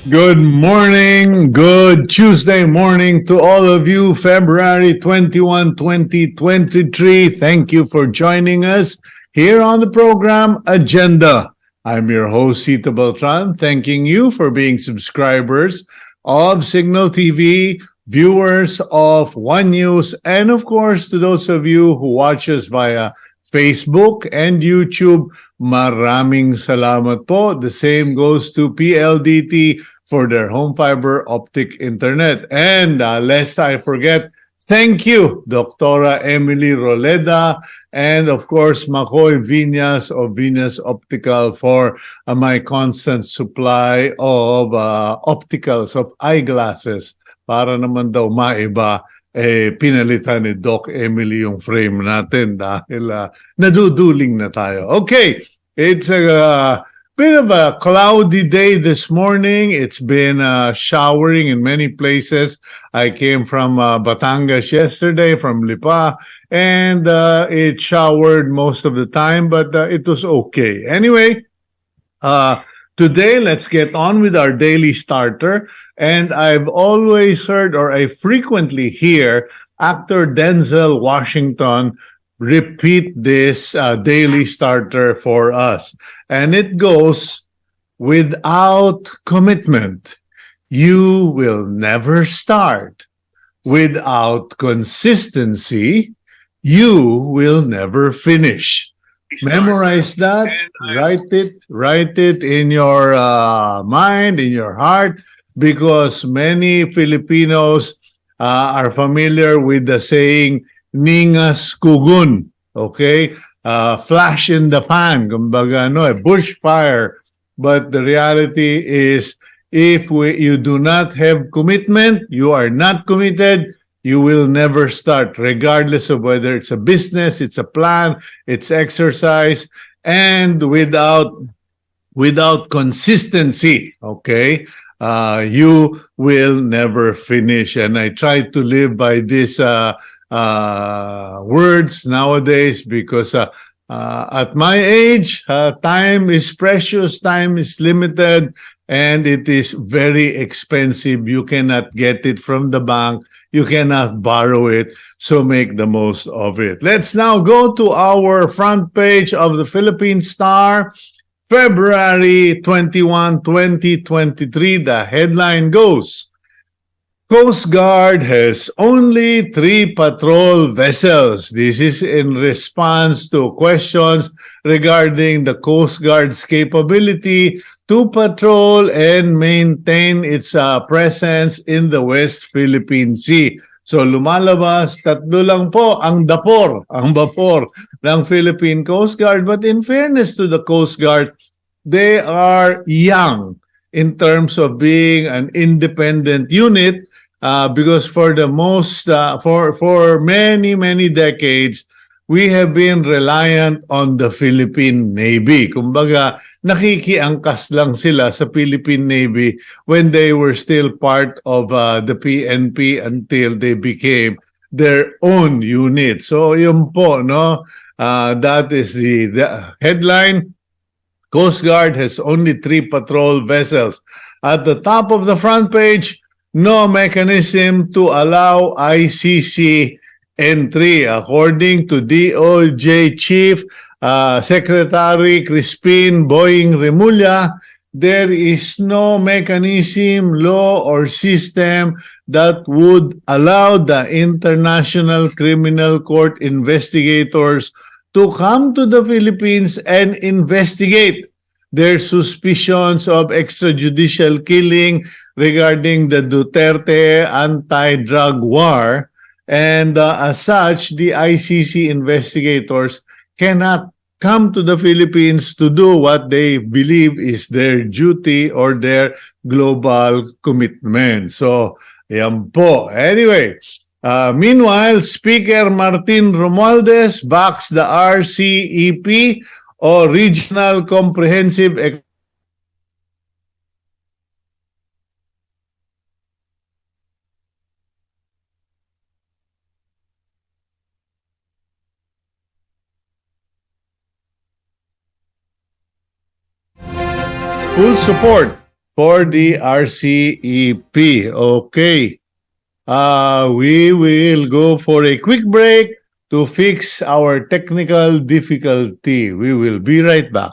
Good morning, good Tuesday morning to all of you, February 21, 2023. Thank you for joining us here on the program Agenda. I'm your host, Cito Beltran, thanking you for being subscribers of Cignal TV, viewers of One News, and of course, to those of you who watch us via Facebook and YouTube, maraming salamat po. The same goes to PLDT for their home fiber optic internet. And lest I forget, thank you, Dr. Emily Roleda, and of course, Makoy Viñas of Viñas Optical for my constant supply of opticals, of eyeglasses, para naman daw maiba pinalitan ni Doc Emily yung frame natin dahil naduduling na tayo. Okay, it's a bit of a cloudy day this morning. It's been showering in many places. I came from Batangas yesterday, from Lipa, and it showered most of the time, but it was okay. Anyway, today, let's get on with our daily starter. And I've always heard, or I frequently hear, actor Denzel Washington repeat this daily starter for us. And it goes, without commitment, you will never start. Without consistency, you will never finish. Memorize that, write it in your mind, in your heart, because many Filipinos are familiar with the saying, ningas kugun, okay? Flash in the pan, kumbaga, a bushfire. But the reality is, if you do not have commitment, you are not committed, you will never start, regardless of whether it's a business, it's a plan, it's exercise, and without consistency, okay, you will never finish. And I try to live by these words nowadays because at my age, time is precious, time is limited, and it is very expensive. You cannot get it from the bank. You cannot borrow it. So make the most of it. Let's now go to our front page of the Philippine Star, February 21, 2023. The headline goes, Coast Guard has only 3 patrol vessels. This is in response to questions regarding the Coast Guard's capability to patrol and maintain its presence in the West Philippine Sea. So lumalabas, 3 lang po ang vapor ng Philippine Coast Guard. But in fairness to the Coast Guard, they are young in terms of being an independent unit. Because for the most, for many decades, we have been reliant on the Philippine Navy. Kumbaga, nakikiangkas lang sila sa Philippine Navy when they were still part of the PNP until they became their own unit. So, yun po, no? That is the headline. Coast Guard has only 3 patrol vessels. At the top of the front page, no mechanism to allow ICC entry. According to DOJ Chief Secretary Crispin Boying Remulla, there is no mechanism, law, or system that would allow the International Criminal Court investigators to come to the Philippines and investigate their suspicions of extrajudicial killing regarding the Duterte anti-drug war. And as such, the ICC investigators cannot come to the Philippines to do what they believe is their duty or their global commitment. So, yan po. Anyway, meanwhile, Speaker Martin Romualdez backs the RCEP or Regional Comprehensive full support for the RCEP. Okay. We will go for a quick break to fix our technical difficulty. We will be right back.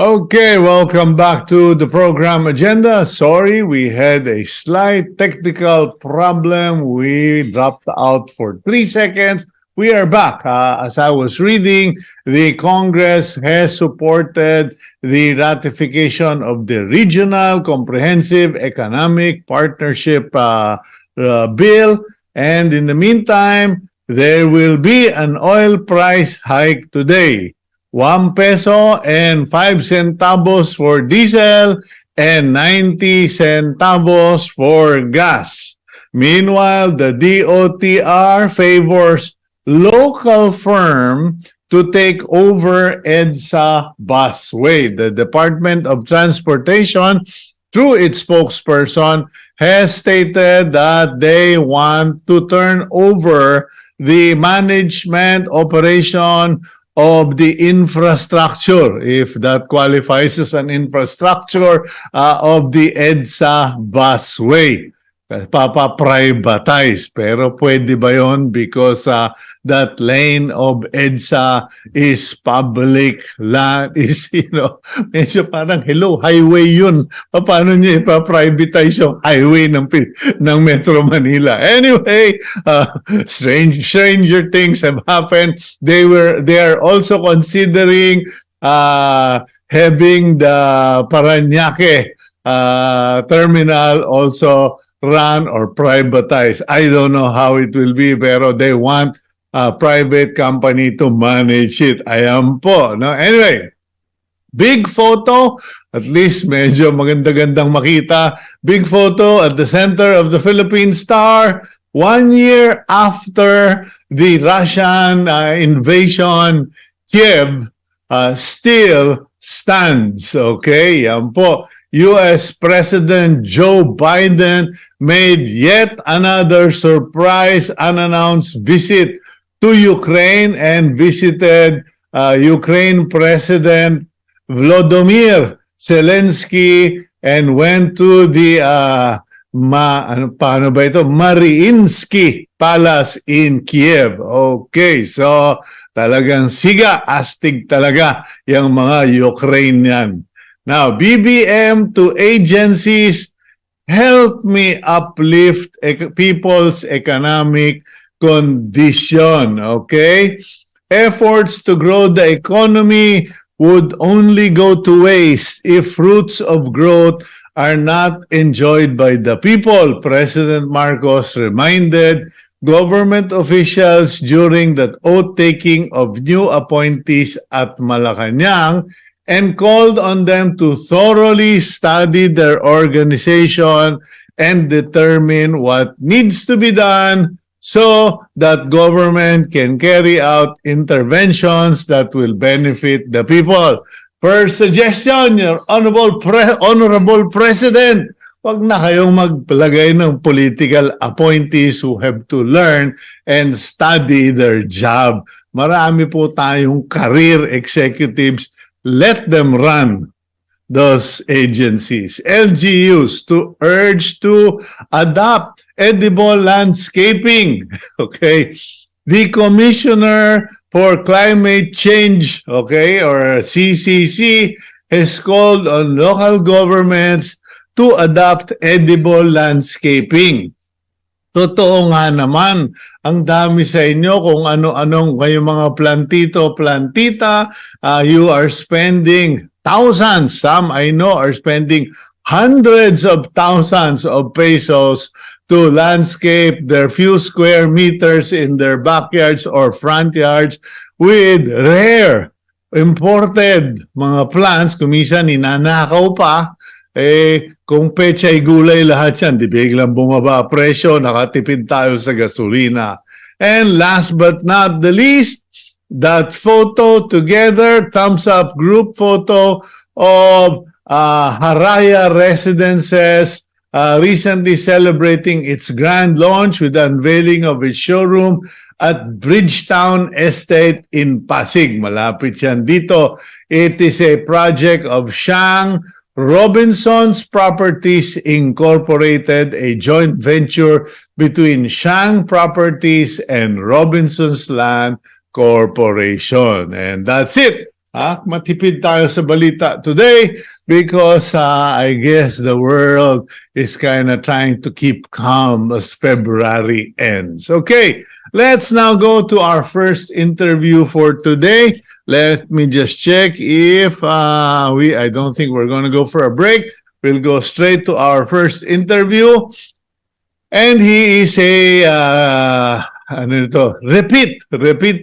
Okay, welcome back to the program agenda. Sorry, we had a slight technical problem. We dropped out for 3 seconds. We are back. As I was reading, the Congress has supported the ratification of the Regional Comprehensive Economic Partnership bill. And in the meantime, there will be an oil price hike today. 1 peso and 5 centavos for diesel and 90 centavos for gas. Meanwhile, the DOTR favors local firm to take over EDSA busway. The Department of Transportation, through its spokesperson, has stated that they want to turn over the management operation of the infrastructure, if that qualifies as an infrastructure, of the EDSA busway. Papa-privatize. Pero pwede ba yun? Because that lane of EDSA is public land, is, medyo parang, hello, highway yun. Paano niya ipa-privatize yung highway ng Metro Manila? Anyway, stranger things have happened. They are also considering having the Parañaque terminal also run or privatized. I don't know how it will be, pero they want a private company to manage it. Ayan po. No? Anyway, big photo, at least medyo maganda-gandang makita. Big photo at the center of the Philippine Star, 1 year after the Russian invasion, Kiev still stands. Okay, yan po. U.S. President Joe Biden made yet another surprise unannounced visit to Ukraine and visited Ukraine President Volodymyr Zelensky and went to the Mariinsky Palace in Kiev. Okay, so talagang siga, astig talaga yung mga Ukrainian. Now, BBM to agencies, help me uplift people's economic condition, okay? Efforts to grow the economy would only go to waste if fruits of growth are not enjoyed by the people, President Marcos reminded government officials during the oath-taking of new appointees at Malacanang, and called on them to thoroughly study their organization and determine what needs to be done so that government can carry out interventions that will benefit the people. First suggestion, your Honorable President, wag na kayong magpalagay ng political appointees who have to learn and study their job. Marami po tayong career executives. Let them run those agencies. LGUs to urge to adopt edible landscaping. Okay. The Commissioner for Climate Change, okay, or CCC, has called on local governments to adopt edible landscaping. Totoo nga naman, ang dami sa inyo kung ano-anong kayong mga plantito, plantita, you are spending thousands, some I know are spending hundreds of thousands of pesos to landscape their few square meters in their backyards or front yards with rare, imported mga plants. Kuminsan ninanakaw pa. Kung pechay gulay lahat yan, di biglang bumaba presyo, nakatipid tayo sa gasolina. And last but not the least, that photo together, thumbs up group photo of Haraya Residences recently celebrating its grand launch with the unveiling of its showroom at Bridgetown Estate in Pasig. Malapit yan dito. It is a project of Shang Robinson's Properties Incorporated, a joint venture between Shang Properties and Robinson's Land Corporation. And that's it. Matipid tayo sa balita today because I guess the world is kind of trying to keep calm as February ends. Okay, let's now go to our first interview for today. Let me just check if I don't think we're going to go for a break. We'll go straight to our first interview. And he is a repeat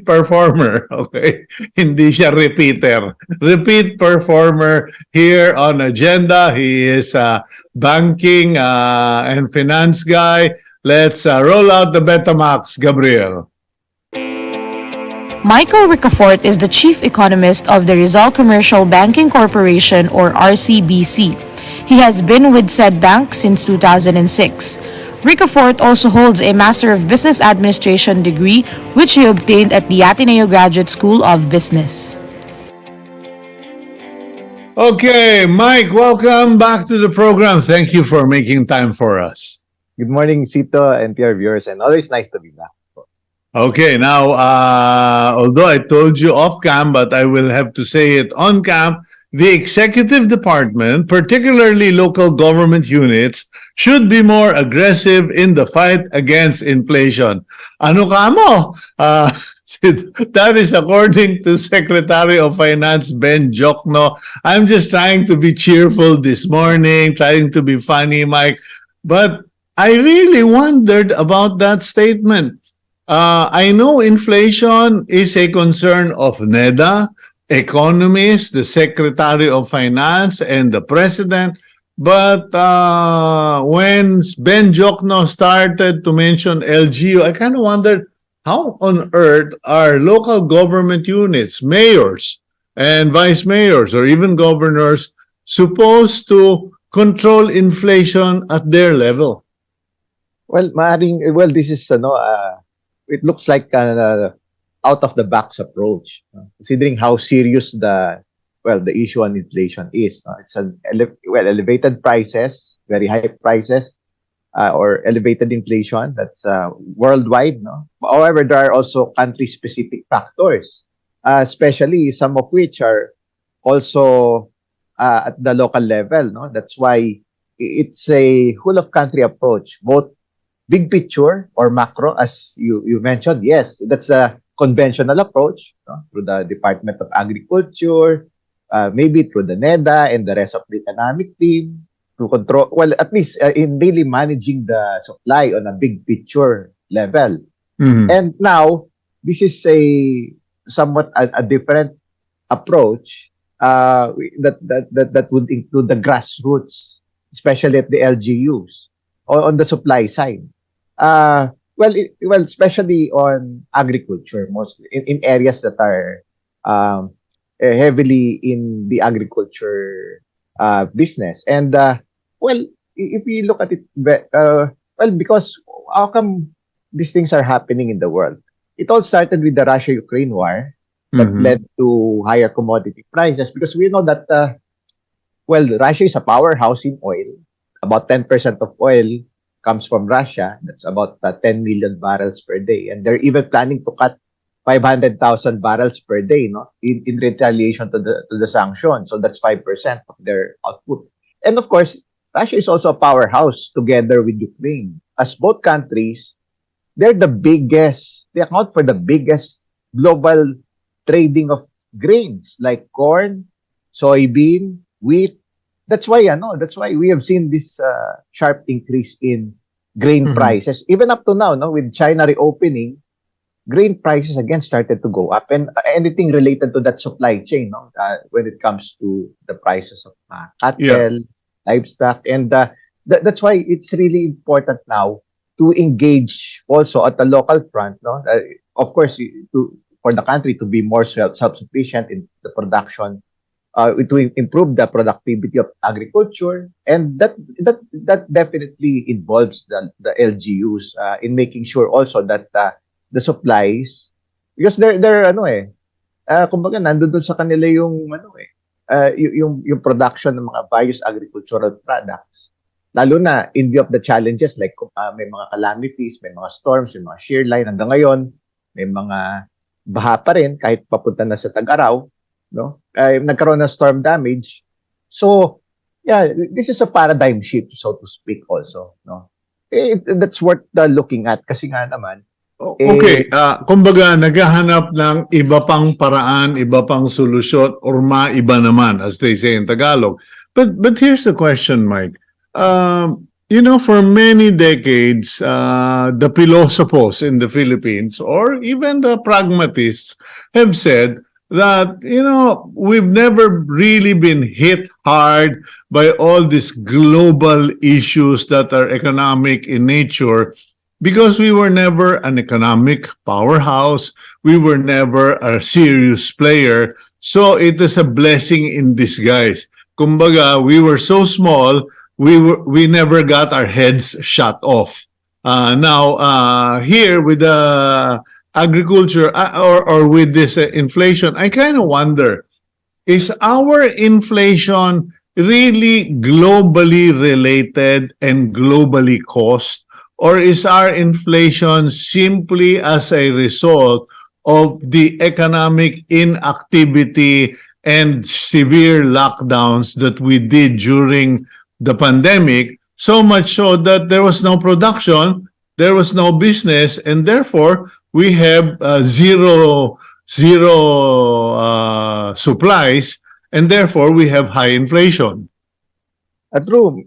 performer. Okay, hindi siya repeater. Repeat performer here on Agenda. He is a banking and finance guy. Let's roll out the Betamax, Gabriel. Michael Ricafort is the chief economist of the Rizal Commercial Banking Corporation, or RCBC. He has been with said bank since 2006. Ricafort also holds a Master of Business Administration degree, which he obtained at the Ateneo Graduate School of Business. Okay, Mike, welcome back to the program. Thank you for making time for us. Good morning, Cito, and to our viewers, and always nice to be back. Okay, now, although I told you off cam, but I will have to say it on cam, the executive department, particularly local government units, should be more aggressive in the fight against inflation. Ano ka mo? That is according to Secretary of Finance Ben Jokno. I'm just trying to be cheerful this morning, trying to be funny, Mike. But I really wondered about that statement. I know inflation is a concern of NEDA, Economist, the Secretary of Finance, and the President. But when Ben Jokno started to mention LGU, I kind of wondered, how on earth are local government units, mayors and vice mayors, or even governors, supposed to control inflation at their level? Well, this is it looks like an out of the box approach, considering how serious the issue on inflation is. It's elevated prices, very high prices, or elevated inflation that's worldwide. No? However, there are also country-specific factors, especially some of which are also at the local level. No? That's why it's a whole of country approach, both big picture or macro, as you mentioned. Yes, that's a conventional approach, through the Department of Agriculture, maybe through the NEDA and the rest of the economic team to control, at least in really managing the supply on a big picture level. Mm-hmm. And now, this is a somewhat a different approach that would include the grassroots, especially at the LGUs, on the supply side. Especially on agriculture, mostly in areas that are heavily in the agriculture business. And well, if we look at it, well, because how come these things are happening in the world? It all started with the Russia-Ukraine war that led to higher commodity prices, because we know that, well, Russia is a powerhouse in oil. About 10% of oil comes from Russia. That's about 10 million barrels per day. And they're even planning to cut 500,000 barrels per day, no, in retaliation to the sanctions. So that's 5% of their output. And of course, Russia is also a powerhouse together with Ukraine. As both countries, they're the biggest, they account for the biggest global trading of grains like corn, soybean, wheat. That's why we have seen this sharp increase in grain prices. Even up to now, no, with China reopening, grain prices again started to go up, and anything related to that supply chain, no, when it comes to the prices of cattle, livestock, and that's why it's really important now to engage also at the local front, no. Of course, for the country to be more self-sufficient in the production, to improve the productivity of agriculture, and that definitely involves the LGUs in making sure also that the supplies, because they're kumbaga nandun dun sa kanila yung yung production ng mga various agricultural products, lalo na in view of the challenges like may mga calamities, may mga storms, may mga shear line. Hanggang ngayon may mga baha pa rin kahit papunta na sa Tag-Araw, no? Nagkaroon ng storm damage. So yeah, this is a paradigm shift, so to speak, also, no. That's worth looking at, kasi nga naman okay, kumbaga naghahanap ng iba pang paraan, iba pang solusyon, or maiba naman, as they say in Tagalog. But here's the question, Mike. You know, for many decades, the philosophers in the Philippines, or even the pragmatists, have said that, you know, we've never really been hit hard by all these global issues that are economic in nature, because we were never an economic powerhouse. We were never a serious player. So it is a blessing in disguise. Kumbaga, we were so small, we never got our heads shot off. Now, here with the agriculture or with this inflation, I kind of wonder, is our inflation really globally related and globally caused? Or is our inflation simply as a result of the economic inactivity and severe lockdowns that we did during the pandemic, so much so that there was no production, there was no business, and therefore we have zero supplies, and therefore we have high inflation? True,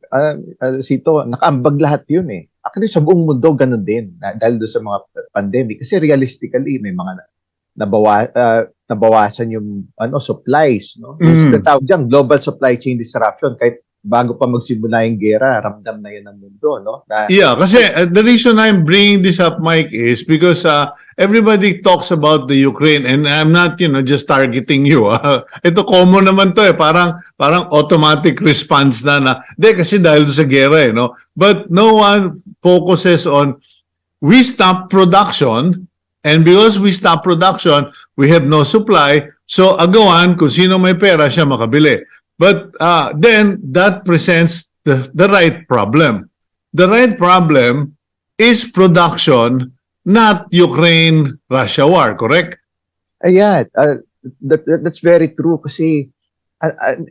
Cito, nakaambag lahat yun eh. Actually, sa buong mundo, ganun din. Dahil doon sa mga pandemic. Kasi realistically, may mga nabawasan yung supplies. No? Yung tawag dyan, global supply chain disruption. Kahit bago pa magsimula yung gera, ramdam na yun ng mundo. No? Yeah, kasi the reason I'm bringing this up, Mike, is because everybody talks about the Ukraine, and I'm not, just targeting you. Ito common naman to eh. Parang automatic response na. Kasi dahil sa gera eh, no? But no one focuses on, we stop production, and because we stop production, we have no supply. So agawan, kung sino may pera, siya makabili. But then that presents the right problem. The right problem is production, not Ukraine-Russia war, correct? Yeah, that's very true, kasi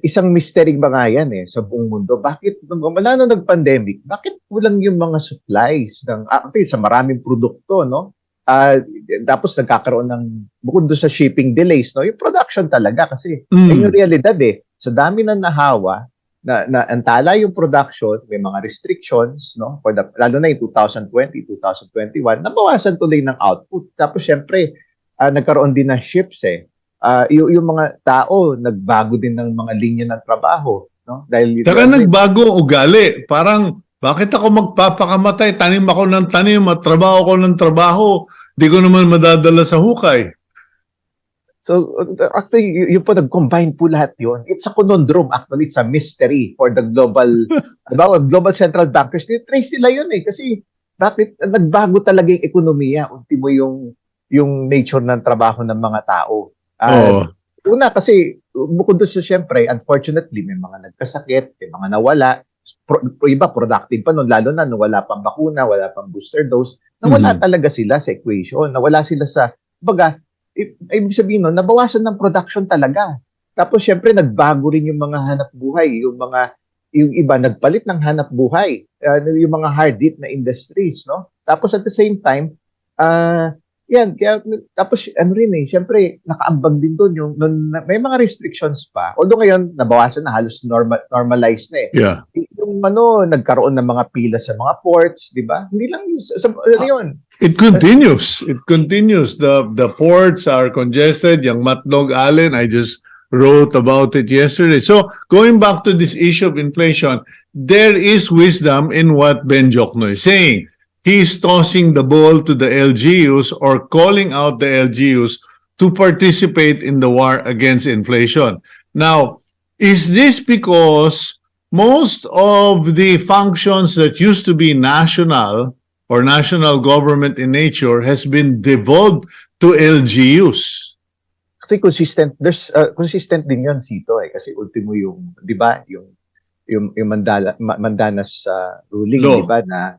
isang mystery ba nga yan eh sa buong mundo. Bakit, wala nung nag-pandemic, bakit walang yung mga supplies ng, sa maraming produkto, no? Tapos nagkakaroon ng, bukod doon sa shipping delays, no? Yung production talaga, kasi yung realidad eh. Sa dami na nahawa, na antala yung production, may mga restrictions, no? Lalo na yung 2020, 2021, nabawasan tuloy ng output. Tapos syempre, nagkaroon din ng ships eh. Yung mga tao, nagbago din ng mga linya ng trabaho, no? Dahil saka nagbago ugali. Parang, bakit ako magpapakamatay? Tanim ako ng tanim at trabaho ako ng trabaho. Di ko naman madadala sa hukay. So, actually, yung po nag-combine po lahat yun. It's a conundrum, actually. It's a mystery for the global, global central bankers. Trace nila yun eh. Kasi, bakit nagbago talaga yung ekonomiya? Ultimo yung nature ng trabaho ng mga tao. Oo. Una, kasi, bukod doon sa syempre, unfortunately, may mga nagkasakit, may mga nawala. Iba, productive pa nun, lalo na nung wala pang bakuna, wala pang booster dose. Nawala talaga sila sa equation. Nawala sila sa, baga, ibig sabihin nun, nabawasan ng production talaga. Tapos syempre nagbago rin yung mga hanap buhay, yung iba nagpalit ng hanap buhay, yung mga hard hit na industries, no? Tapos at the same time, tapos ano rin eh, syempre nakaambag din doon yung may mga restrictions pa. Although ngayon nabawasan na, halos normalized na eh. Yeah. Yung nagkaroon ng mga pila sa mga ports, di ba? Hindi lang yun. It continues. It continues. The ports are congested. Yung Matlog Allen, I just wrote about it yesterday. So, going back to this issue of inflation, there is wisdom in what Ben Jokno is saying. He's tossing the ball to the LGUs or calling out the LGUs to participate in the war against inflation. Now, is this because most of the functions that used to be national or national government in nature has been devolved to LGUs? Kasi consistent, there's consistent din yun, Cito eh. Kasi ultimo yung, di ba, yung Mandanas ruling, di ba, na,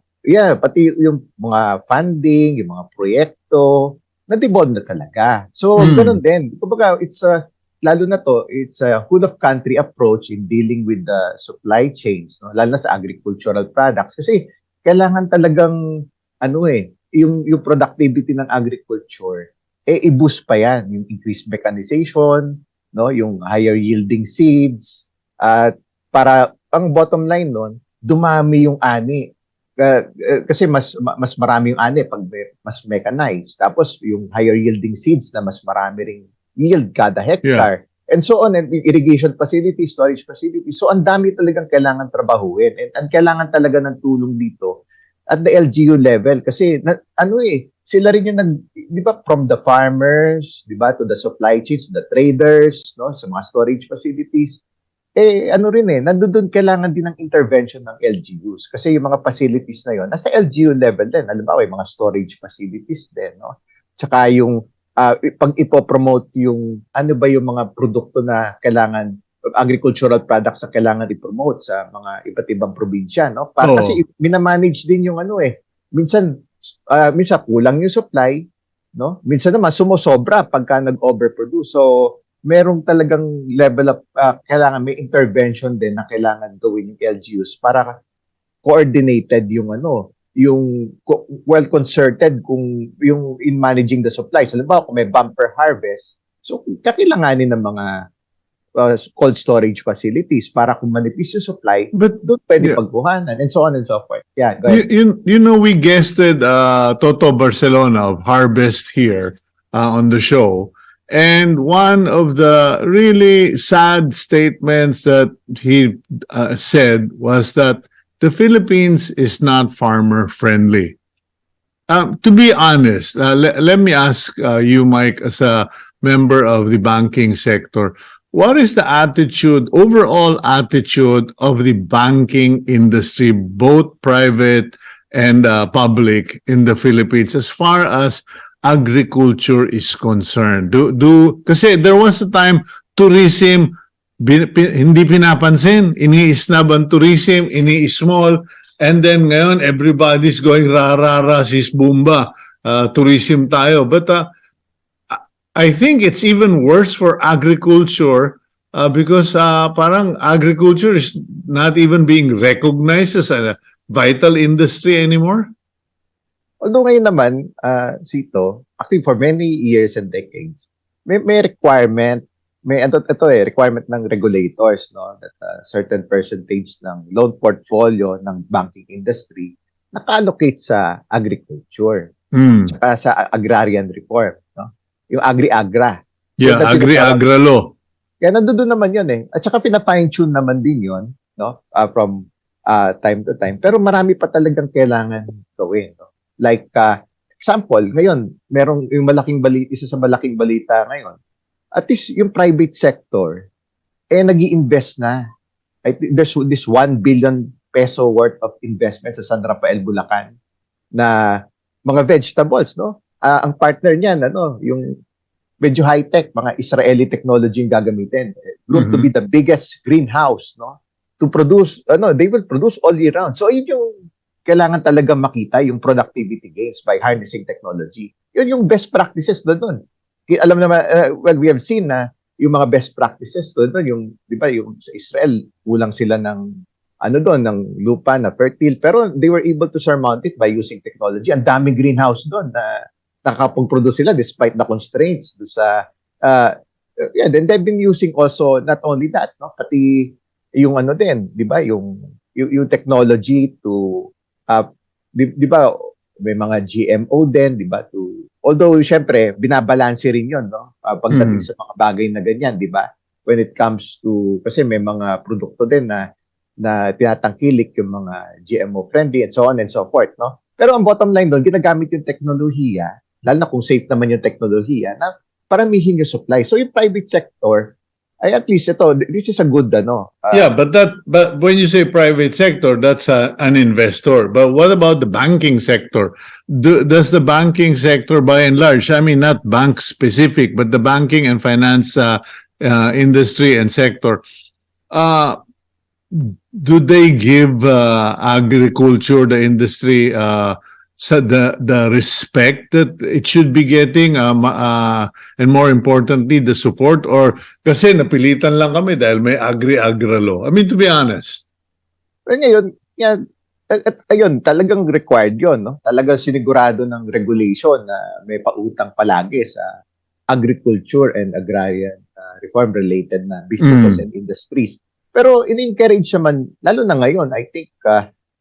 pati yung mga funding, yung mga proyekto, na-devolve na talaga. So, ganun din. Kumbaga, lalo na to, it's a whole of country approach in dealing with the supply chains, no? Lalo na sa agricultural products. Kasi, kailangan talagang yung productivity ng agriculture i-boost pa yan, yung increased mechanization, no, yung higher yielding seeds, at para ang bottom line nun, dumami yung ani. Kasi mas marami yung ani pag mas mechanized. Tapos yung higher yielding seeds na mas marami ring yield kada hectare. Yeah. And so on, and irrigation facilities, storage facilities. So, ang dami talagang kailangan trabahuin. And kailangan talaga ng tulong dito at the LGU level. Kasi, sila rin yung di ba, from the farmers, di ba, to the supply chains, to the traders, no, sa mga storage facilities. Nandun kailangan din ng intervention ng LGUs. Kasi yung mga facilities na yon nasa LGU level din. Halimbawa, yung mga storage facilities din, no? Tsaka yung pag ipopromote yung yung mga produkto na kailangan, agricultural products na kailangan i-promote sa mga iba't ibang probinsya, no? Kasi minamanage din yung minsan kulang yung supply, no? Minsan naman sumosobra pagka nag-overproduce. So merong talagang level of kailangan may intervention din na kailangan gawin yung LGUs para coordinated yung yung well-concerted kung yung in managing the supply. So, halimbawa, kung may bumper harvest, so kakailanganin ng mga cold storage facilities para kung manipis yung supply, but doon pwede pagkuhanan, and so on and so forth. Yeah, go ahead. We guested Toto Barcelona of Harvest here on the show, and one of the really sad statements that he said was that the Philippines is not farmer-friendly. To be honest, let me ask you, Mike, as a member of the banking sector, what is the overall attitude of the banking industry, both private and public in the Philippines, as far as agriculture is concerned? Kasi there was a time tourism hindi pinapansin, ini-snub ang tourism, ini-small, and then ngayon everybody's going ra sis bumba, tourism tayo. But I think it's even worse for agriculture because parang agriculture is not even being recognized as a vital industry anymore. Although ngayon naman, Cito, actually for many years and decades, may requirement, requirement ng regulators, no, that a certain percentage ng loan portfolio ng banking industry naka-allocate sa agriculture, tsaka sa agrarian reform, no? Yung agri-agra. Yeah, agri-agra law. Kaya nandoon naman yun eh. At saka pina-fine-tune naman din yun, no, from time to time. Pero marami pa talagang kailangan gawin, no? Like, example, ngayon, merong yung isa sa malaking balita ngayon, at least yung private sector, nag-i-invest na. I think there's this 1 billion peso worth of investment sa San Rafael, Bulacan na mga vegetables, no? Ang partner niyan, yung medyo high-tech, mga Israeli technology yung gagamitin. Proved to be the biggest greenhouse, no? To produce, they will produce all year round. So, yun yung kailangan talaga makita, yung productivity gains by harnessing technology. Yun yung best practices doon. Alam naman, we have seen na yung mga best practices doon, yung, di ba, yung sa Israel, kulang sila ng, ng lupa na fertile, pero they were able to surmount it by using technology. Ang daming greenhouse doon na nakakapag-produce sila despite the constraints. Then they've been using also, not only that, no, pati yung din, di ba, yung technology to, di ba, may mga GMO din, di ba, although, syempre, binabalanse rin yun, no? Pagdating sa mga bagay na ganyan, di ba? When it comes to, kasi may mga produkto din na tinatangkilik yung mga GMO-friendly and so on and so forth, no? Pero ang bottom line doon, ginagamit yung teknolohiya, lalo na kung safe naman yung teknolohiya, na paramihin yung supply. So, yung private sector, ay at least this is a good, but when you say private sector, that's an investor. But what about the banking sector? Does the banking sector, by and large, I mean not bank specific, but the banking and finance industry and sector, do they give agriculture, the industry, the respect that it should be getting, and more importantly, the support? Or kasi napilitan lang kami dahil may agri-agra law? I mean, to be honest. Pero ngayon, ayun, talagang required yun, no? Talagang sinigurado ng regulation na may pautang palagi sa agriculture and agrarian reform-related na businesses and industries. Pero in-encourage naman, lalo na ngayon, I think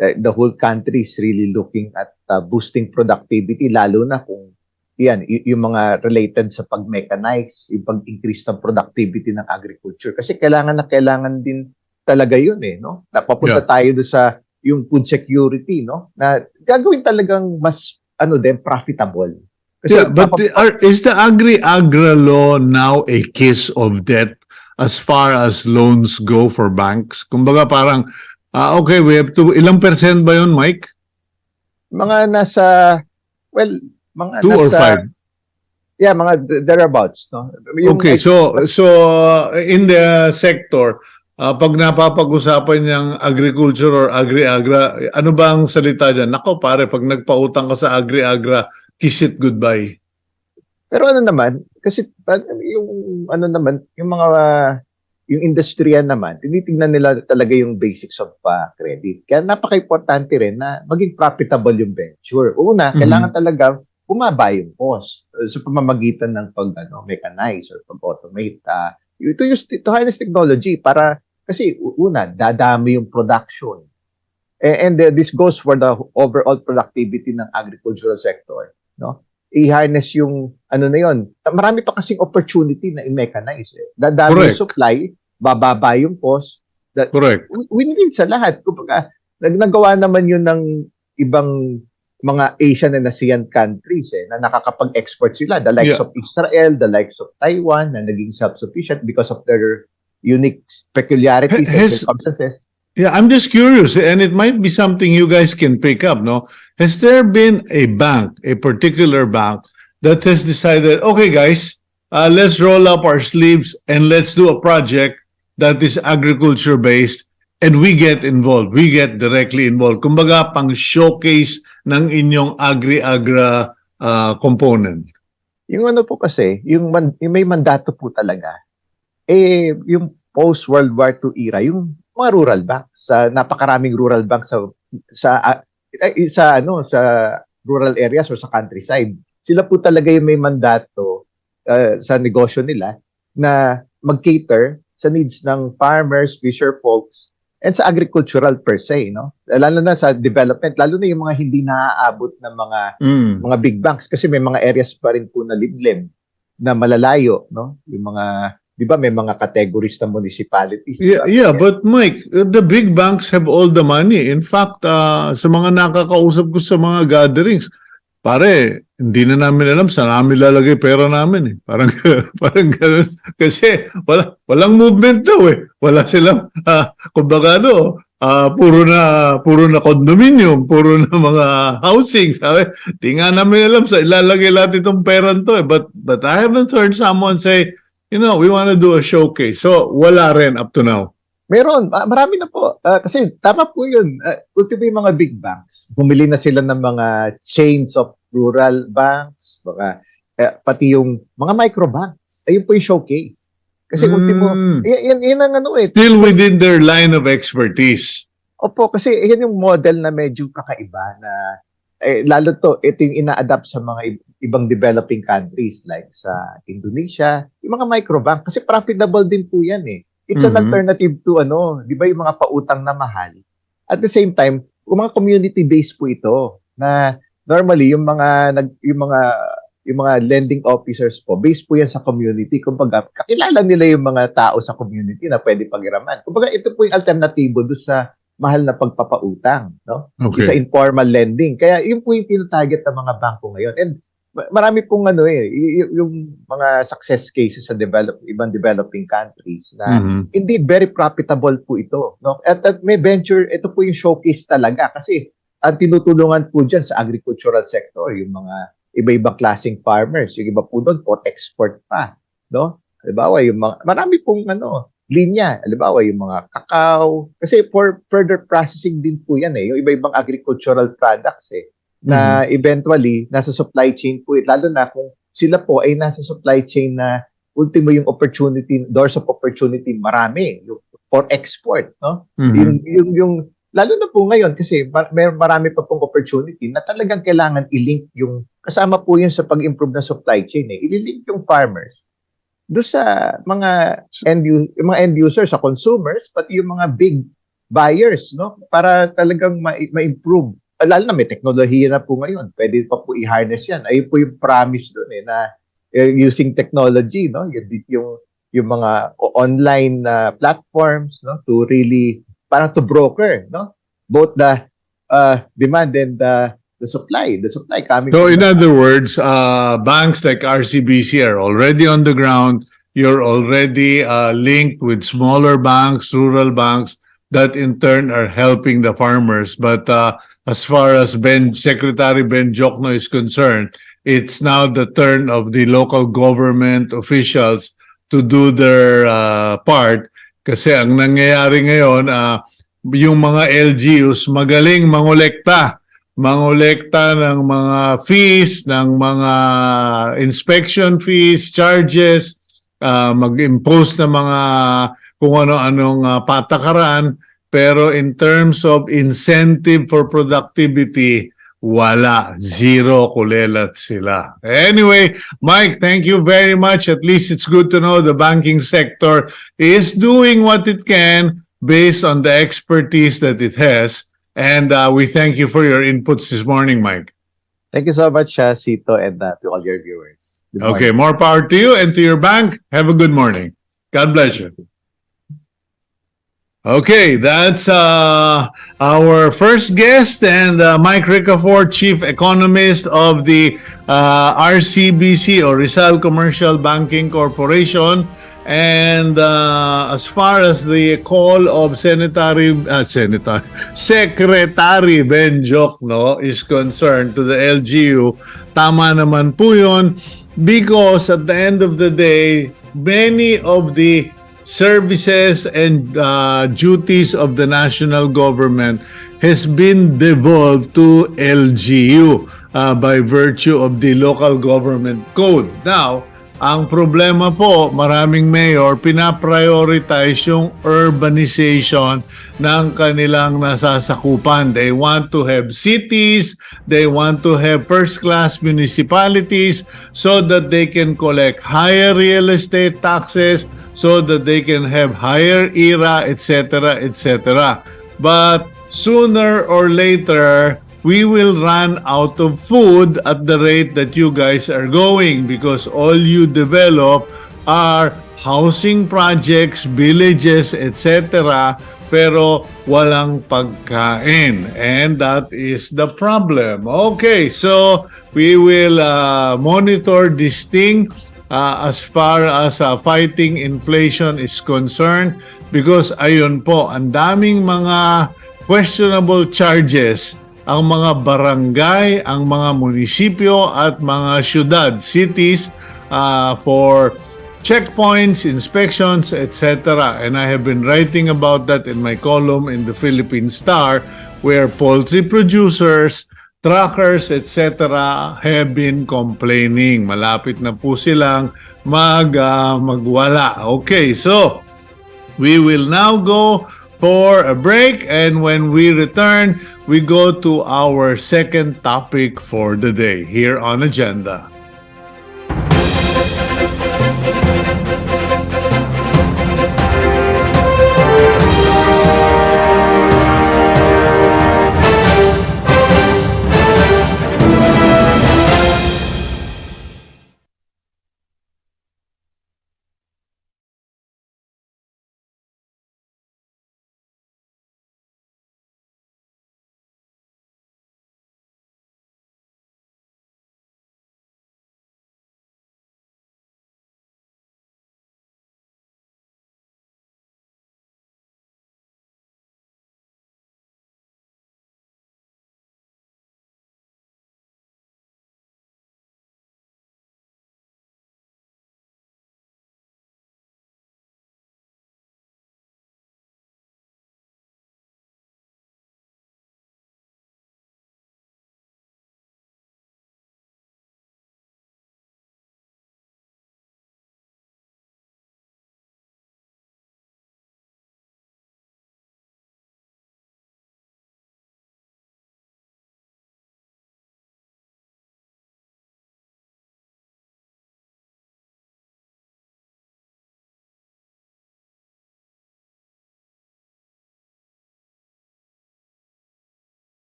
the whole country is really looking at boosting productivity, lalo na kung yung mga related sa pag-mechanize, yung pag-increase ng productivity ng agriculture. Kasi kailangan din talaga yun, no? Napapunta tayo doon sa yung food security, no? Na gagawin talagang mas, profitable. Kasi but is the agri-agra law now a kiss of death as far as loans go for banks? Kumbaga parang, okay, we have to, ilang percent ba yun, Mike? Mga nasa, mga 2 or 5? Yeah, mga thereabouts, no? Okay, so in the sector, pag napapag-usapan niyang agriculture or agri-agra, ano ba ang salita dyan? Nako pare, pag nagpautang ka sa agri-agra, kiss it goodbye. Pero naman, kasi yung yung industriya naman, tinitingnan nila talaga yung basics of credit. Kaya napaka-importante rin na maging profitable yung venture. Una, kailangan talaga bumaba yung cost sa pamamagitan ng mechanize or pag-automate. To harness technology para, kasi una, dadami yung production. And this goes for the overall productivity ng agricultural sector. No? I-harness yung, marami pa kasing opportunity na i-mechanize. Dadami yung supply, bababa yung cost. Correct. Win-win sa lahat. Kumbaga, nagawa naman yun ng ibang mga Asian and ASEAN countries na nakakapag-export sila. The likes of Israel, the likes of Taiwan na naging self-sufficient because of their unique peculiarities and circumstances. Yeah, I'm just curious, and it might be something you guys can pick up, no? Has there been a bank, a particular bank, that has decided, okay guys, let's roll up our sleeves and let's do a project that is agriculture-based, and we get involved, we get directly involved. Kumbaga, pang-showcase ng inyong agri-agra component. Yung po kasi, yung may mandato po talaga, yung post-World War II era, yung mga rural banks, napakaraming rural banks sa rural areas or sa countryside. Sila po talaga yung may mandato sa negosyo nila na mag-cater sa needs ng farmers, fisher folks, and sa agricultural per se, no? Lalo na sa development, lalo na yung mga hindi naaabot ng mga big banks kasi may mga areas pa rin po na liblib na malalayo, no? Yung mga, di ba, may mga categories na municipalities. Yeah, but Mike, the big banks have all the money. In fact, sa mga nakakausap ko sa mga gatherings, pare, hindi na namin alam saan namin lalagay pera namin eh. Parang parang gano'n. Kasi walang movement daw eh. Wala silang kumbaga puro na condominium, puro na mga housing, sabi. Di nga namin alam sa ilalagay lahat itong pera to eh. But I haven't heard someone say, we want to do a showcase. So wala rin up to now. Meron, marami na po. Kasi tama po yun. Ultimo yung mga big banks. Bumili na sila ng mga chains of rural banks, pati yung mga microbanks. Ayun po yung showcase. Kasi ultimo, yan ang Still within their line of expertise. Opo, kasi yan yung model na medyo kakaiba na lalo ito yung ina-adapt sa mga ibang developing countries like sa Indonesia, yung mga microbank. Kasi profitable din po yan eh. It's an alternative to di ba yung mga pautang na mahal. At the same time, yung mga community-based po ito na normally yung mga lending officers po, based po yan sa community. Kumbaga, kakilala nila yung mga tao sa community na pwede pag-iraman. Kumbaga, ito po yung alternatibo doon sa mahal na pagpapautang, no? Okay. Sa informal lending. Kaya yun po yung tinatarget ng mga bangko ngayon. And marami pong yung mga success cases sa ibang developing countries na indeed very profitable po ito, no? At may venture, ito po yung showcase talaga kasi ang tinutulungan po dyan sa agricultural sector, yung mga iba-ibang klaseng farmers, yung iba po doon for export pa, no? Halimbawa, yung mga marami pong linya, halimbawa yung mga kakao, kasi for further processing din po yan yung iba-ibang agricultural products na eventually nasa supply chain po lalo na kung sila po ay nasa supply chain na ultimo yung opportunity, doors of opportunity marami for export, no? Yung lalo na po ngayon kasi may marami pa pong opportunity na talagang kailangan i-link yung kasama po yun sa pag-improve ng supply chain i-link yung farmers do sa mga end users, sa consumers, pati yung mga big buyers, no? Para talagang ma-improve. Lalo na may teknolohiya na po ngayon. Pwede pa po i-harness yan. Ayun po yung promise doon na using technology, no? Yung mga online platforms, no? To really parang to broker, no? Both the demand and the supply coming. So in other words, banks like RCBC are already on the ground. You're already linked with smaller banks, rural banks that in turn are helping the farmers. But as far as Secretary Ben Jokno is concerned, it's now the turn of the local government officials to do their part. Kasi ang nangyayari ngayon, yung mga LGUs magaling mangolekta ng mga fees, ng mga inspection fees, charges, mag-impose ng mga kung ano-anong patakaran, pero in terms of incentive for productivity, wala. Zero, kulelat sila. Anyway, Mike, thank you very much. At least it's good to know the banking sector is doing what it can based on the expertise that it has. And we thank you for your inputs this morning, Mike. Thank you so much, Cito, and to all your viewers. Okay, more power to you and to your bank. Have a good morning. God bless you. Okay, that's our first guest, and Mike Ricafort, Chief Economist of the RCBC or Rizal Commercial Banking Corporation. And as far as the call of Secretary Ben Jokno is concerned to the LGU, tama naman po yun, because at the end of the day, many of the services and duties of the national government has been devolved to LGU by virtue of the local government code. Now, ang problema po, maraming mayor, pinaprioritize yung urbanization ng kanilang nasasakupan. They want to have cities, they want to have first-class municipalities so that they can collect higher real estate taxes, so that they can have higher IRA, etc., etc. But sooner or later, we will run out of food at the rate that you guys are going, because all you develop are housing projects, villages, etc., pero walang pagkain. And that is the problem. Okay, so we will monitor this thing as far as fighting inflation is concerned, because ayun po, ang daming mga questionable charges ang mga barangay, ang mga munisipyo at mga syudad, cities, for checkpoints, inspections, etc. And I have been writing about that in my column in the Philippine Star, where poultry producers, truckers, etc. have been complaining. Malapit na po silang magwala. Okay, so we will now go for a break, and when we return, we go to our second topic for the day here on Agenda.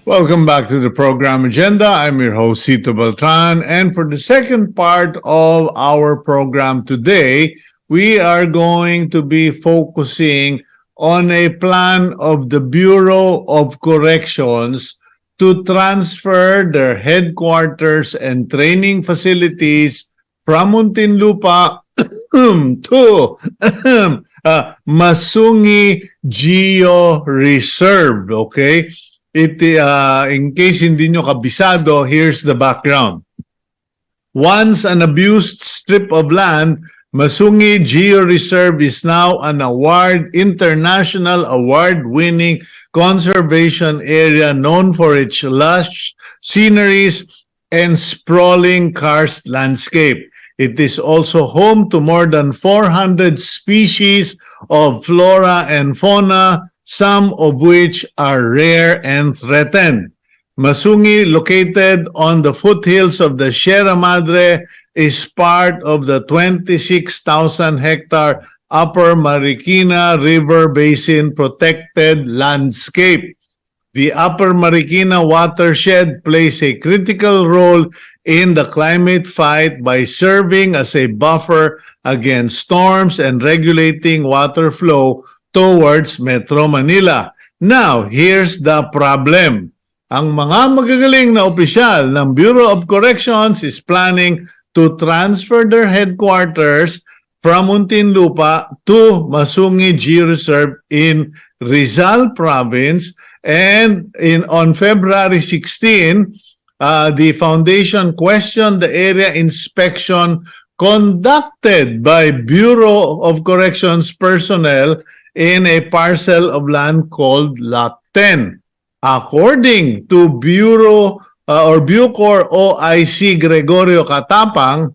Welcome back to the program Agenda. I'm your host, Cito Beltran. And for the second part of our program today, we are going to be focusing on a plan of the Bureau of Corrections to transfer their headquarters and training facilities from Muntinlupa to Masungi Georeserve. Okay? In case hindi nyo kabisado, here's the background. Once an abused strip of land, Masungi Georeserve is now an international award-winning conservation area known for its lush sceneries and sprawling karst landscape. It is also home to more than 400 species of flora and fauna, some of which are rare and threatened. Masungi, located on the foothills of the Sierra Madre, is part of the 26,000-hectare Upper Marikina River Basin protected landscape. The Upper Marikina watershed plays a critical role in the climate fight by serving as a buffer against storms and regulating water flow towards Metro Manila. Now, here's the problem. ang mga magagaling na opisyal ng Bureau of Corrections is planning to transfer their headquarters from Muntinlupa to Masungi Georeserve in Rizal Province. And on February 16, the foundation questioned the area inspection conducted by Bureau of Corrections personnel in a parcel of land called Lot 10. According to Bucor OIC Gregorio Catapang,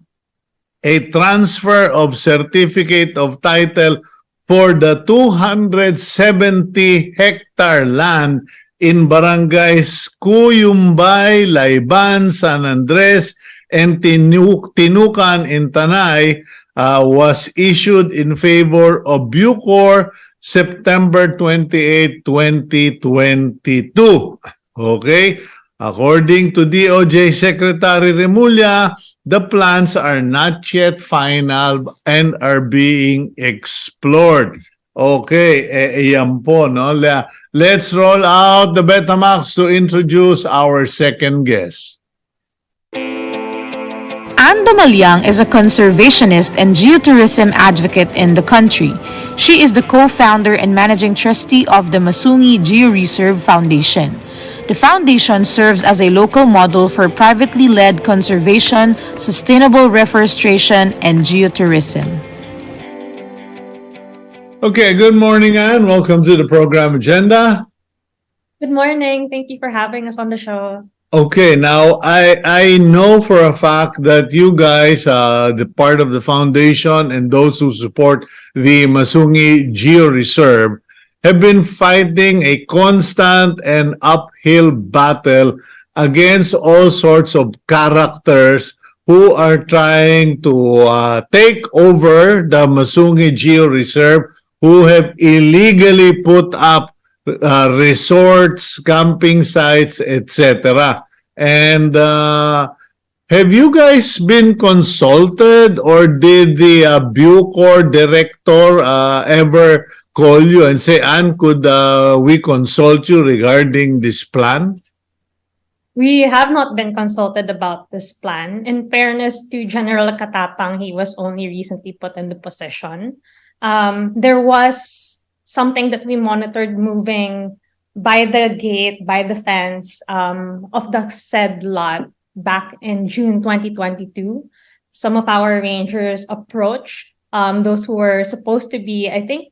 a transfer of certificate of title for the 270-hectare land in barangays Cuyumbay, Layban, San Andres, and Tinucan in Tanay was issued in favor of Bucor September 28, 2022. Okay? According to DOJ Secretary Remulla, the plans are not yet final and are being explored. Okay, yan po, no? Let's roll out the Betamax to introduce our second guest. Ann Dumaliang is a conservationist and geotourism advocate in the country. She is the co-founder and managing trustee of the Masungi Georeserve Foundation. The foundation serves as a local model for privately led conservation, sustainable reforestation, and geotourism. Okay, good morning, Ann. Welcome to the program agenda. Good morning. Thank you for having us on the show. Okay, now I know for a fact that you guys, the part of the foundation and those who support the Masungi Georeserve have been fighting a constant and uphill battle against all sorts of characters who are trying to take over the Masungi Georeserve, who have illegally put up resorts, camping sites, etc. And have you guys been consulted, or did the Bucor director ever call you and say, Ann, could we consult you regarding this plan? We have not been consulted about this plan. In fairness to General Catapang, he was only recently put in the position. There was something that we monitored moving by the gate, by the fence of the said lot back in June 2022. Some of our rangers approached those who were supposed to be, I think,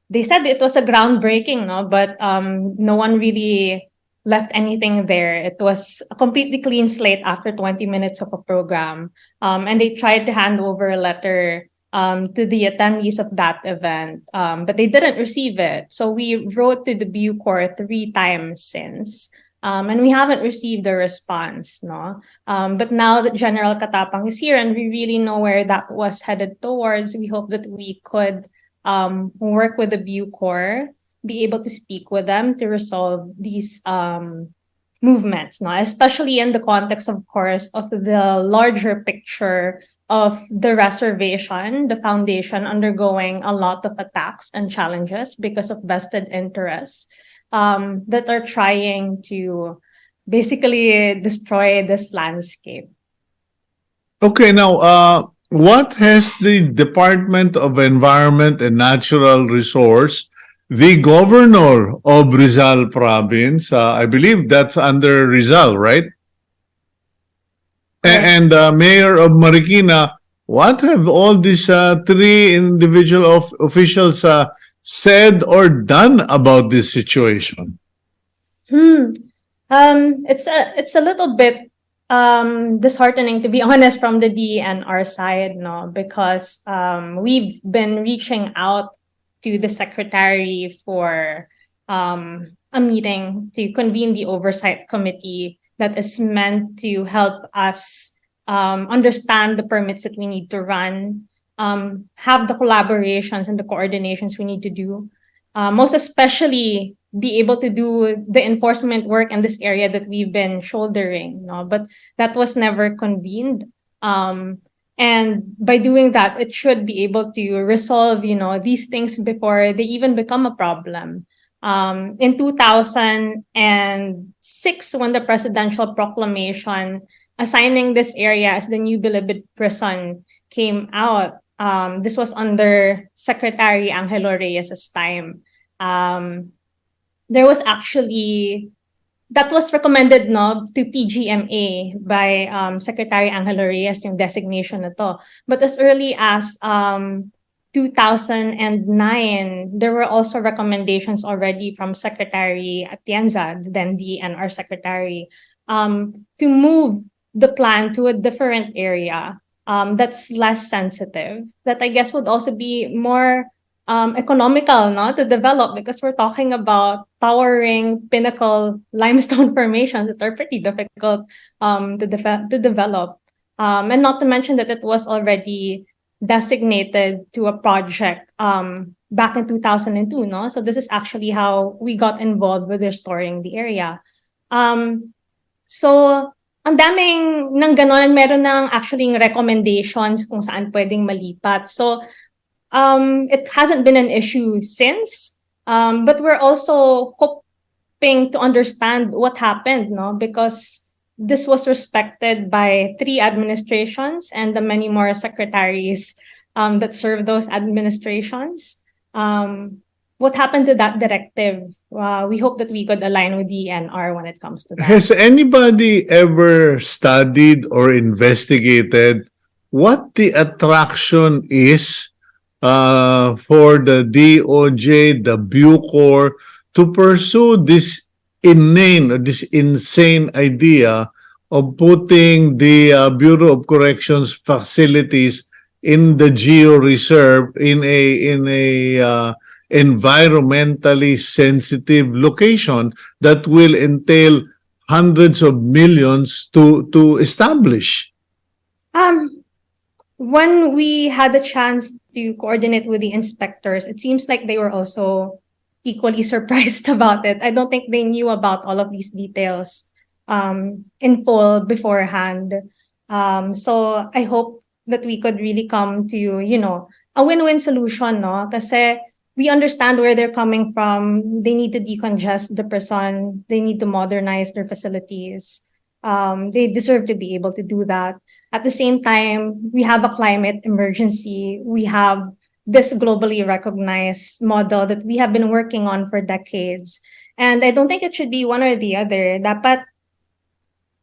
they said it was a groundbreaking, no? But no one really left anything there. It was a completely clean slate after 20 minutes of a program. And they tried to hand over a letter to the attendees of that event, but they didn't receive it. So we wrote to the Bucor 3 times since, and we haven't received a response. No, but now that General Catapang is here and we really know where that was headed towards, we hope that we could work with the Bucor, be able to speak with them to resolve these movements, no? Especially in the context, of course, of the larger picture of the reservation, the foundation undergoing a lot of attacks and challenges because of vested interests that are trying to basically destroy this landscape. Okay, now, what has the Department of Environment and Natural Resource, the governor of Rizal Province, I believe that's under Rizal, right? And Mayor of Marikina, what have all these 3 individual officials said or done about this situation? It's a little bit disheartening, to be honest, from the DNR side, no, because we've been reaching out to the secretary for a meeting to convene the oversight committee that is meant to help us understand the permits that we need to run, have the collaborations and the coordinations we need to do, most especially be able to do the enforcement work in this area that we've been shouldering, no? But that was never convened. And by doing that, it should be able to resolve, these things before they even become a problem. In 2006, when the presidential proclamation assigning this area as the new Bilibid prison came out, this was under Secretary Angelo Reyes's time. There was actually, that was recommended to PGMA by Secretary Angelo Reyes, yung designation na to. But as early as 2009, there were also recommendations already from Secretary Atienza, then the NR Secretary, to move the plan to a different area that's less sensitive, that I guess would also be more economical to develop, because we're talking about towering pinnacle limestone formations that are pretty difficult to develop. And not to mention that it was already designated to a project back in 2002, So this is actually how we got involved with restoring the area. So ang daming nang ganon, and meron ng actually recommendations kung saan pwedeng malipat. So it hasn't been an issue since, but we're also hoping to understand what happened, because this was respected by 3 administrations and the many more secretaries that serve those administrations. What happened to that directive? We hope that we could align with the NR when it comes to that. Has anybody ever studied or investigated what the attraction is for the DOJ, the Bucor, to pursue this insane idea of putting the Bureau of Corrections facilities in the Georeserve in a environmentally sensitive location that will entail hundreds of millions to establish? When we had the chance to coordinate with the inspectors, it seems like they were also equally surprised about it. I don't think they knew about all of these details in full beforehand. So I hope that we could really come to, a win-win solution, Kasi we understand where they're coming from. They need to decongest the prison. They need to modernize their facilities. They deserve to be able to do that. At the same time, we have a climate emergency. We have this globally recognized model that we have been working on for decades. And I don't think it should be one or the other. Dapat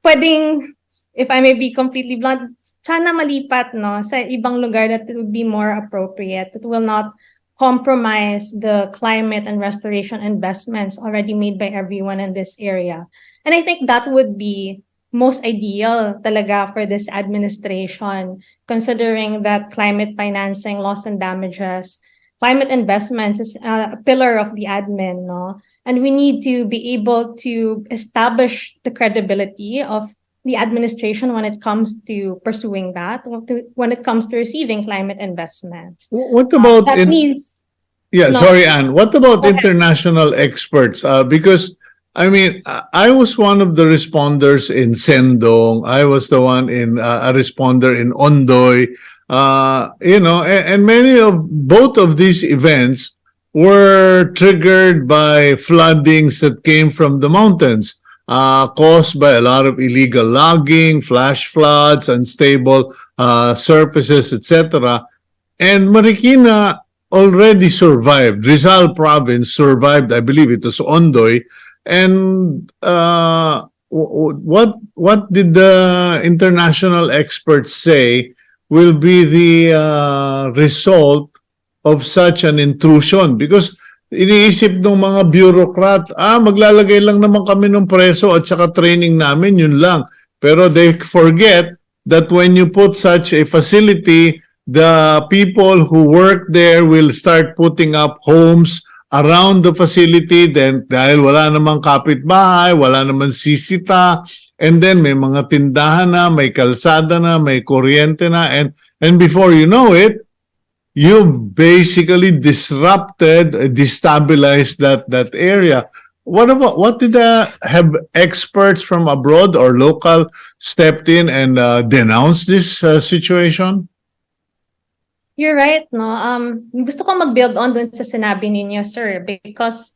pwedeng, if I may be completely blunt, sana malipat sa ibang lugar that would be more appropriate. It will not compromise the climate and restoration investments already made by everyone in this area. And I think that would be most ideal talaga for this administration, considering that climate financing, loss and damages, climate investments is a pillar of the admin, And we need to be able to establish the credibility of the administration when it comes to pursuing that, when it comes to receiving climate investments. What about that means? Yeah, No. sorry, Ann. What about Okay. international experts? Because I mean, I was one of the responders in Sendong. I was the one in a responder in Ondoy. And many of both of these events were triggered by floodings that came from the mountains, caused by a lot of illegal logging, flash floods, unstable surfaces, etc. And Marikina already survived. Rizal province survived. I believe it was Ondoy. And what did the international experts say will be the result of such an intrusion? Because iniisip ng mga bureaucrat, maglalagay lang naman kami ng preso at saka training namin, yun lang. Pero they forget that when you put such a facility, the people who work there will start putting up homes around the facility, then dahil wala namang kapitbahay, wala namang sisita, and then may mga tindahan na, may kalsada na, may kuryente na, and before you know it, you basically disrupted, destabilized that area. What did have experts from abroad or local stepped in and denounced this situation? You're right, no? Gusto ko mag-build on dun sa sinabi ninyo, sir, because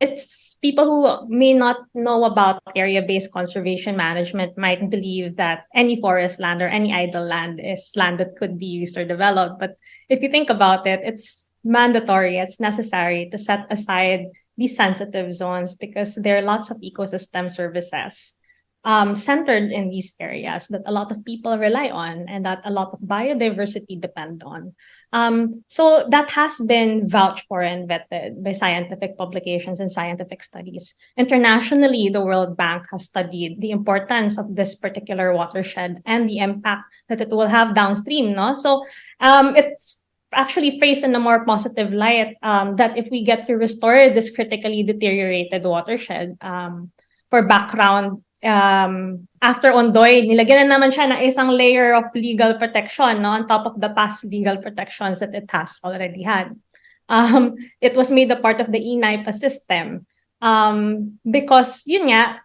it's people who may not know about area-based conservation management might believe that any forest land or any idle land is land that could be used or developed. But if you think about it, it's mandatory, it's necessary to set aside these sensitive zones because there are lots of ecosystem services centered in these areas that a lot of people rely on and that a lot of biodiversity depend on. So that has been vouched for and vetted by scientific publications and scientific studies. Internationally, the World Bank has studied the importance of this particular watershed and the impact that it will have downstream. No, so it's actually phrased in a more positive light that if we get to restore this critically deteriorated watershed, for background, after Ondoy, nilagyan na naman siya ng isang layer of legal protection, no, on top of the past legal protections that it has already had. It was made a part of the ENIPA system because yun nga,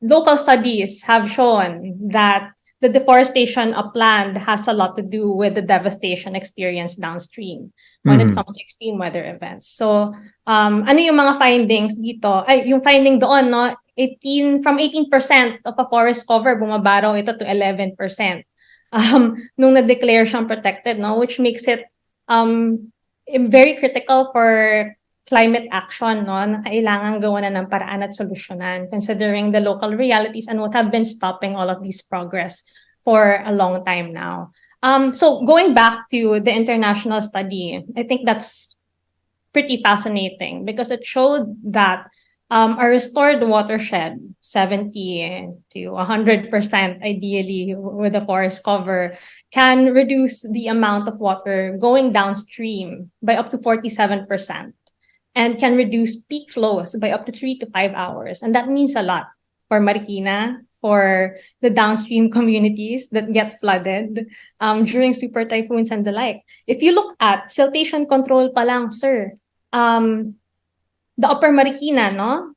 local studies have shown that the deforestation of land has a lot to do with the devastation experienced downstream when it comes to extreme weather events. So, ano yung mga findings dito? Ay, yung finding doon, no? From 18% of a forest cover, bumaba raw ito to 11%. Nung na-declare siyang protected, no? Which makes it very critical for climate action, no? Na kailangan gawa na ng paraan at solusyonan, considering the local realities and what have been stopping all of this progress for a long time now. So going back to the international study, I think that's pretty fascinating because it showed that a restored watershed, 70 to 100% ideally with a forest cover, can reduce the amount of water going downstream by up to 47% and can reduce peak flows by up to 3 to 5 hours. And that means a lot for Marikina, for the downstream communities that get flooded during super typhoons and the like. If you look at siltation control pa lang, sir, the Upper Marikina, no,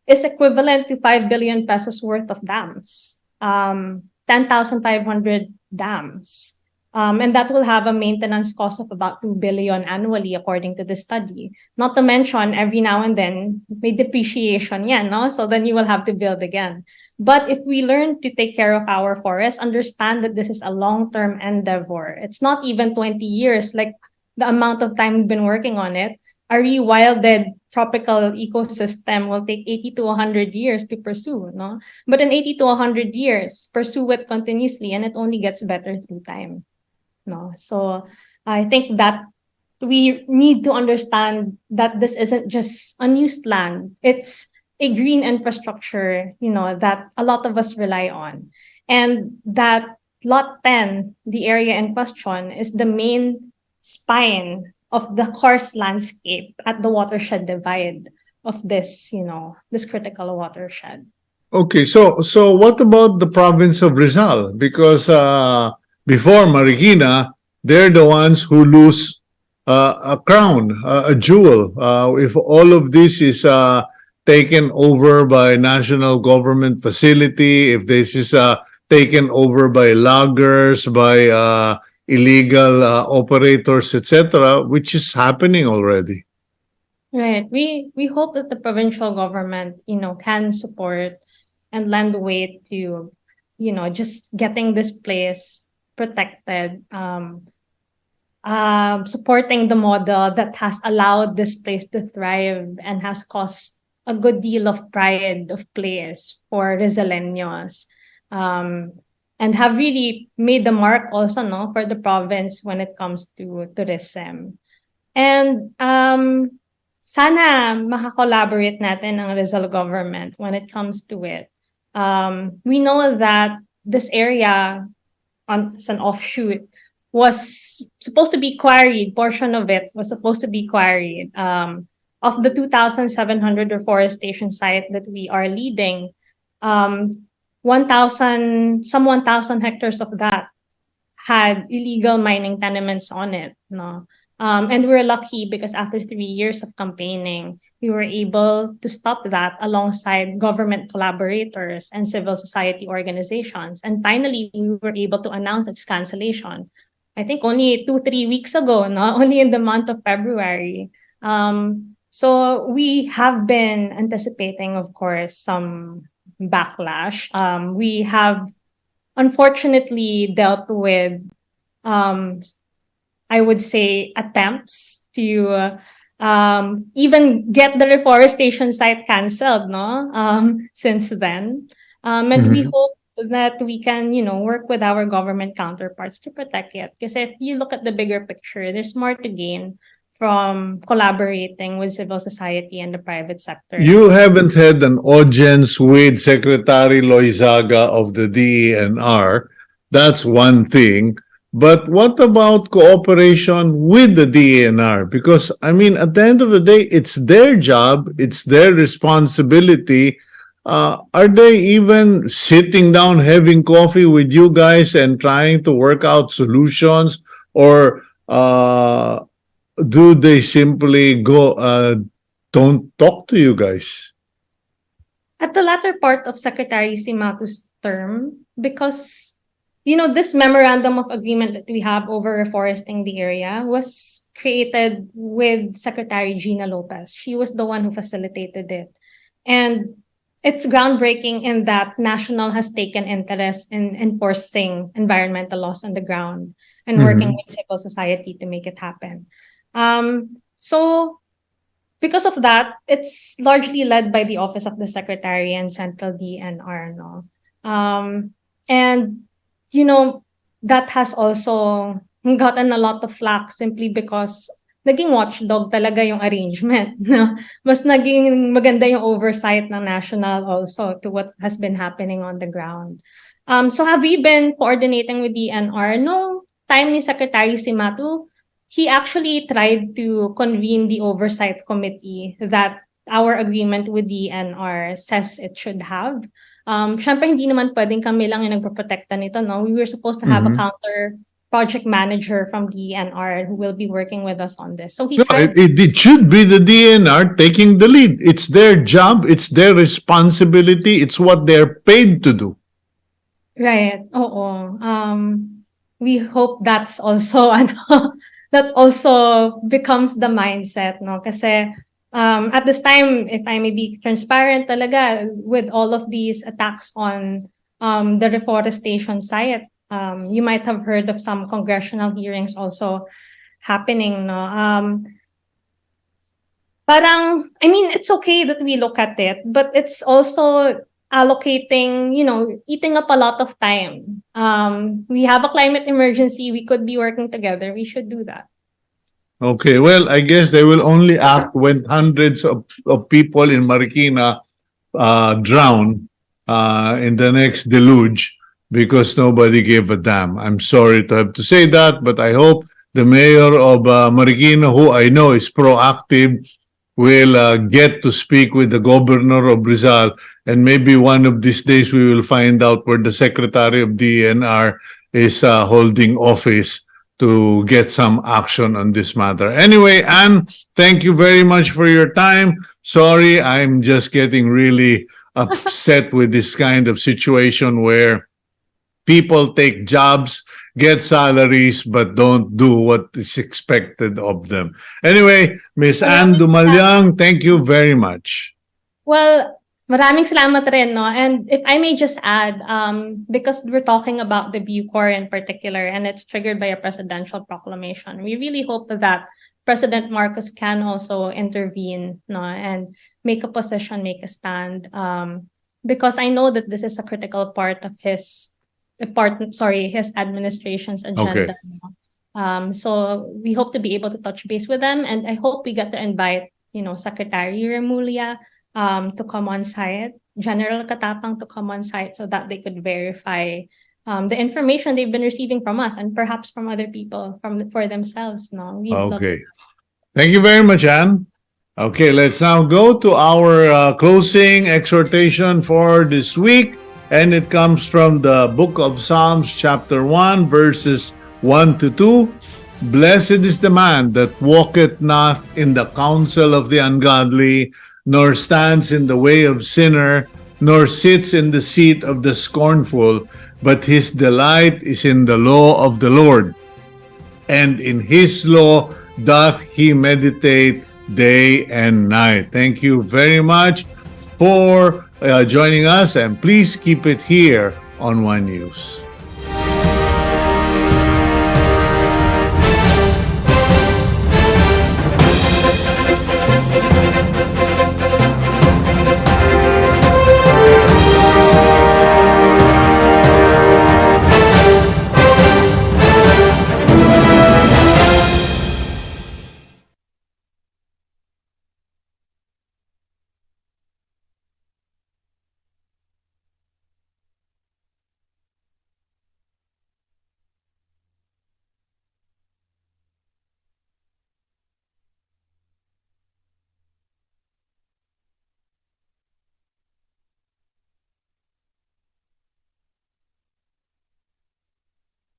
is equivalent to 5 billion pesos worth of dams, 10,500 dams. And that will have a maintenance cost of about 2 billion annually, according to the study. Not to mention, every now and then, may depreciation yan, no? So then you will have to build again. But if we learn to take care of our forests, understand that this is a long-term endeavor. It's not even 20 years, like the amount of time we've been working on it. A rewilded tropical ecosystem will take 80 to 100 years to pursue, no? But in 80 to 100 years, pursue it continuously and it only gets better through time, no? So I think that we need to understand that this isn't just unused land. It's a green infrastructure, you know, that a lot of us rely on. And that Lot 10, the area in question, is the main spine of the coarse landscape at the watershed divide of this, you know, this critical watershed. Okay, so what about the province of Rizal? Because before Marikina, they're the ones who lose a crown, a jewel. If all of this is taken over by national government facility, if this is taken over by loggers, by illegal operators, etc., which is happening already. Right. We hope that the provincial government, you know, can support and lend weight to, you know, just getting this place protected, supporting the model that has allowed this place to thrive and has caused a good deal of pride of place for Rizaleños. And have really made the mark also, no, for the province when it comes to tourism. And sana makakollaborate natin ang Rizal government when it comes to it. We know that this area, as an offshoot, was supposed to be quarried. Portion of it was supposed to be quarried. Of the 2,700 reforestation site that we are leading, 1,000 hectares of that had illegal mining tenements on it, no? And we're lucky because after 3 years of campaigning, we were able to stop that alongside government collaborators and civil society organizations. And finally, we were able to announce its cancellation. I think only 2-3 weeks ago, no? Only in the month of February. So we have been anticipating, of course, some backlash. We have unfortunately dealt with, I would say, attempts to even get the reforestation site canceled, no? Since then. And we Mhm. hope that we can, work with our government counterparts to protect it. Because if you look at the bigger picture, there's more to gain from collaborating with civil society and the private sector. You haven't had an audience with Secretary Loizaga of the DENR. That's one thing. But what about cooperation with the DENR? Because, I mean, at the end of the day, it's their job, it's their responsibility. Are they even sitting down having coffee with you guys and trying to work out solutions? Or do they simply don't talk to you guys? At the latter part of Secretary Simatu's term, because this memorandum of agreement that we have over reforesting the area was created with Secretary Gina Lopez. She was the one who facilitated it. And it's groundbreaking in that National has taken interest in enforcing environmental laws on the ground and working with civil society to make it happen. So because of that, it's largely led by the Office of the Secretary and Central DNR. No? And that has also gotten a lot of flack simply because naging watchdog talaga yung arrangement. No? Mas naging maganda yung oversight ng National also to what has been happening on the ground. So have we been coordinating with DNR? No time ni Secretary Simatu, he actually tried to convene the oversight committee that our agreement with DNR says it should have. Syempre, hindi naman pwedeng kami lang yung nagproprotekta nito, no? We were supposed to have a counter project manager from DNR who will be working with us on this. So he tried. It should be the DNR taking the lead. It's their job. It's their responsibility. It's what they're paid to do. Right. Oo. We hope that's also that also becomes the mindset, no? Kasi at this time, if I may be transparent talaga, with all of these attacks on the reforestation site, you might have heard of some congressional hearings also happening, no? Parang, I mean, it's okay that we look at it, but it's also allocating, eating up a lot of time. We have a climate emergency. We could be working together. We should do that. Okay, well, I guess they will only act when hundreds of people in Marikina drown in the next deluge because nobody gave a damn. I'm sorry to have to say that, but I hope the mayor of Marikina, who I know is proactive, will get to speak with the governor of Rizal, and maybe one of these days we will find out where the secretary of DNR is holding office to get some action on this matter. Anyway, Ann, thank you very much for your time. Sorry, I'm just getting really upset with this kind of situation where people take jobs, get salaries, but don't do what is expected of them. Anyway, Miss Ann Dumaliang, thank you very much. Well, maraming salamat rin, no? And if I may just add, because we're talking about the Bucor in particular, and it's triggered by a presidential proclamation, we really hope that President Marcos can also intervene, no, and make a position, make a stand, because I know that this is a critical part of his administration's agenda. Okay. So we hope to be able to touch base with them, and I hope we get to invite, Secretary Remulla to come on site, General Katapang to come on site, so that they could verify the information they've been receiving from us and perhaps from other people for themselves. No, Okay. Thank you very much, Ann. Okay, let's now go to our closing exhortation for this week. And it comes from the book of Psalms, chapter 1, verses 1 to 2. Blessed is the man that walketh not in the counsel of the ungodly, nor stands in the way of sinner, nor sits in the seat of the scornful, but his delight is in the law of the Lord. And in his law doth he meditate day and night. Thank you very much for joining us, and please keep it here on One News.